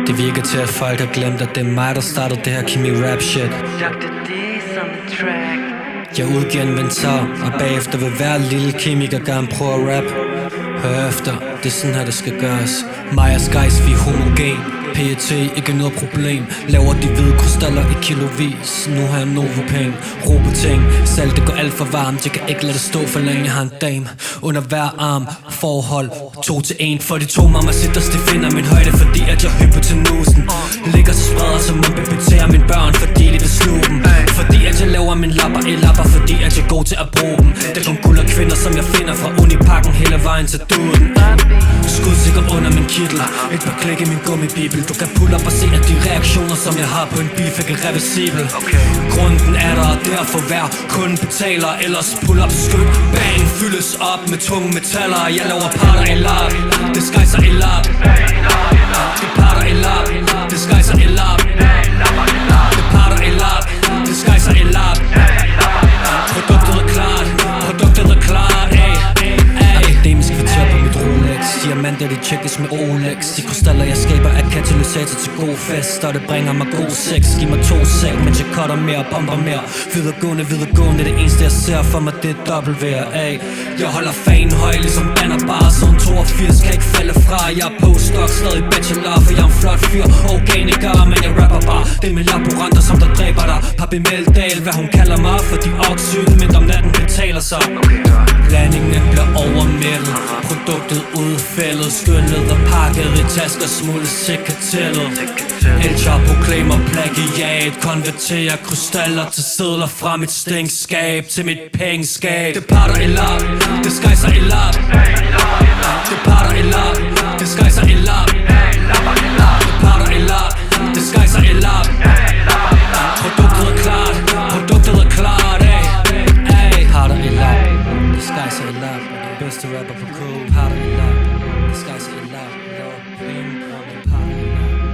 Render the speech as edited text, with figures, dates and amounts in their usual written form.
Det virker til at folk har glemt, at det er mig, der startede det her Kimi rap shit. Jeg udgiver inventar, og bagefter vil hver lille kemiker gerne prøve at rap. Hør efter, det er sådan her det skal gøres. Mig og Skies, vi er homogen. PET, ikke noget problem. Laver de hvide krystaller i kilovis. Nu har jeg Novopain, Roboting. Salt, det går alt for varmt. Jeg kan ikke lade det stå for længe. Jeg har en dame under hver arm. Forhold 2 til 1. For de to mamacitas, de finder min højde, fordi at jeg er hypotenusen. Ligger så spreder som om bebiterer mine børn, fordi de vil sluge dem. Fordi at jeg laver min lapper i lapper, fordi at jeg er god til at bruge dem. Det er kun guld og kvinder, som jeg finder fra unipakken hele vejen til duden. Skudsikker under min kittel. Et par klik i min gummibibel. Du kan pulle op og se, at de reaktioner, som jeg har på en beef, ikke er reversibel. Grunden er der, og derfor hver kunde betaler. Ellers pull up skyt. Bang, fyldes op med tunge metaller. Jeg laver parter i lab. Det skejser i lab. Det parter i lab. Det skejser i lab. Det parter i lab. Det skejser i lab. Produktet er klart. Produktet er klart. Akademisk kvarter på mit Rolex. Diamanter, de tjekkes med Olex. De krystaller, jeg skaber, er katalysator til god fest. Og det bringer mig god sex. Giv mig 2 sæk, mens jeg cutter mere og bomber mere. Videregående, det eneste jeg ser for mig, det er WA. Jeg holder fanen høj, ligesom banner bare. Siden 82 kan ikke falde fra. Jeg er postdoc, stadig bachelor, for jeg er en flot fyr. Organiker, men jeg rapper bare. Det er med laboranter, som der dræber dig. Papi Meldal, hvad hun kalder mig, fordi oxygen midt om natten betaler sig. Blandingen bliver overmættet. Produktet udfældet, skyllet og pakket i tasker, smule til kartellet. El Chapo claimer plagiat. Konverterer krystaller til sedler fra mit stinkskab til mit pengeskab. Det parter i lab, det skejser i lab. Det parter i lab, det skejser i lab. Det parter i lab, det skejser i lab. Produktet er klart, produktet er klart. Parter i lab, det skejser i lab. Bedste rapper på crew. Parter i lab, det skejser i lab. Laver penge, parter i lab.